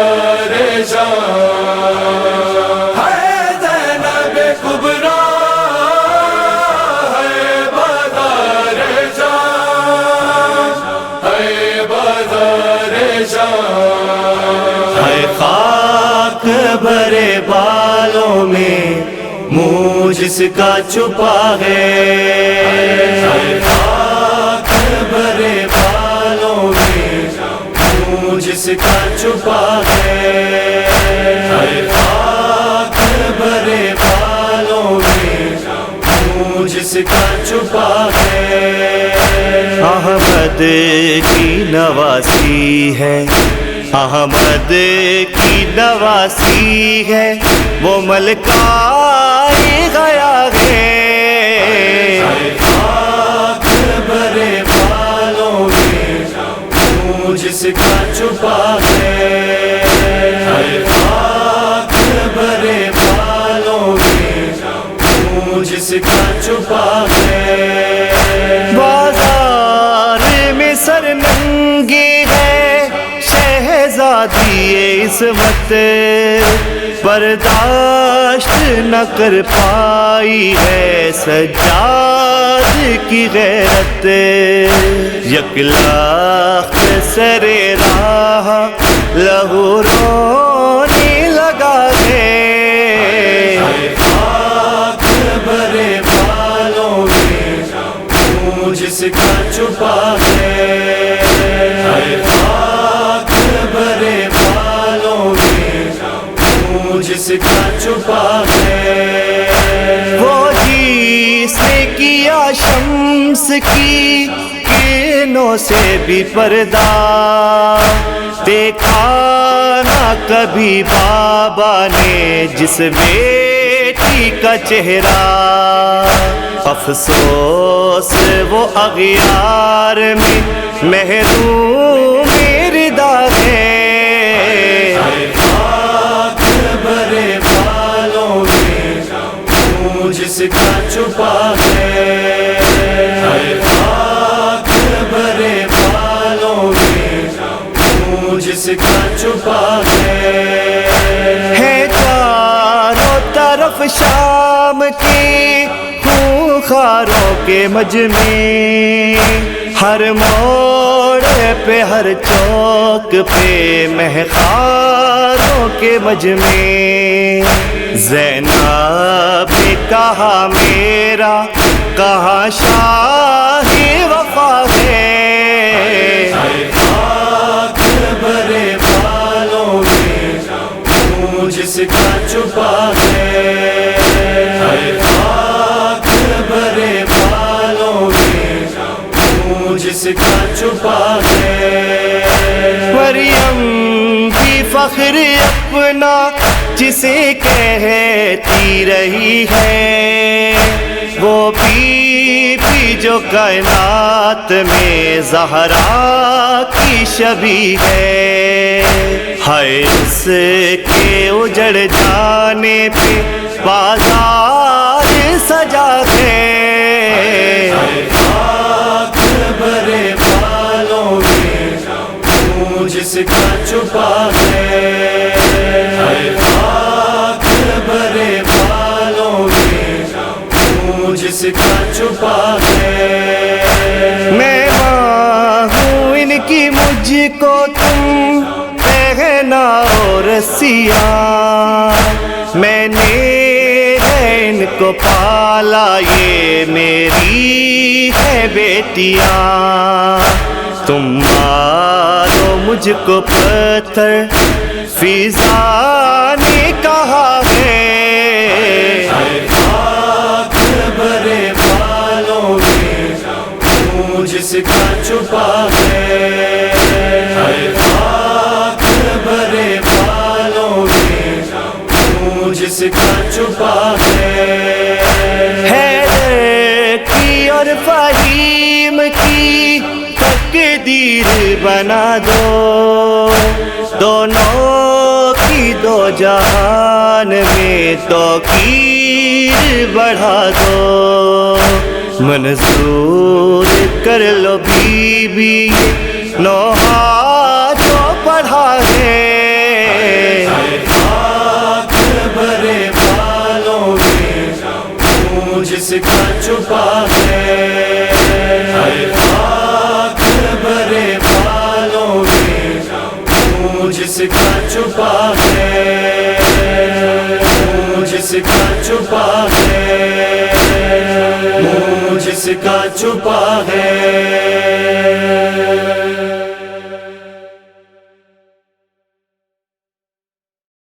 بازار شام ہے زینب کبریٰ ہے بازار شام ہے بازار شام ہے خاک بھرے بالوں میں منہ جس کا چھپا ہے خاک بھرے بالوں میں منہ جس کا چھپا ہے خاک بھرے بالوں میں منہ جس کا چھپا ہے احمد کی نواسی ہے احمد کی نواسی ہے وہ ملکہ گیا ہے خاک بھرے بالوں میں منہ جس کا چھپا ہے خاک بھرے بالوں میں منہ جس کا چھپا ہے بازار میں سر ننگی ہے شہزادی عصمت برداشت نہ کر پائی ہے سجاد کی غیرت یک لاکھ سر راہ لہو رونے لگا ہے خاک بھرے بالوں میں منہ جس کا چھپا ہے خاک بھرے بالوں میں منہ جس کا چھپا ہے وہ جس نے کیا شمس کی کرنوں سے بھی پردہ دیکھا نہ کبھی بابا نے جس بیٹی کا چہرہ افسوس وہ اغیار میں محروم ردا ہے خاک بھرے بالوں میں منہ جس کا چھپا ہے خاک بھرے بالوں میں منہ جس کا چھپا ہے چاروں طرف شام کی خونخواروں کے مجمع ہر موڑ پہ ہر چوک پہ مہخاروں کے مجمع زینب نے کہا میرا کہاں شاہی وفا ہے خاک بھرے بالوں میں منہ جس کا چھپا ہے خاک بھرے بالوں میں منہ جس کا چھپا ہے مریم بھی فخر اپنا جسے کہتی رہی ہے وہ بی جو کائنات میں زہرا کی شبیہ ہے اس کے اجڑ جانے پہ بازار سجا ہے خاک بھرے بالوں میں منہ جس کا چھپا ہے خاک بھرے بالوں میں منہ جس کا چھپا ہے میں ماں ہوں ان کی مجھ کو تم پہناؤ رسیاں میں نے ان کو پالا یہ میری ہے بیٹیاں تم مارو مجھ کو پتھر فضا نے کہا ہے خاک بھرے بالوں میں منہ جس کا چھپا ہے خاک بھرے بالوں میں منہ جس کا چھپا ہے کی اور فہیم کی تقدیر بنا دو دونوں کی دو جہان میں توقیر بڑھا دو منظور کر لو بی بی نوحہ جو پڑھا ہے چھپا ہے منہ جس کا چھپا ہے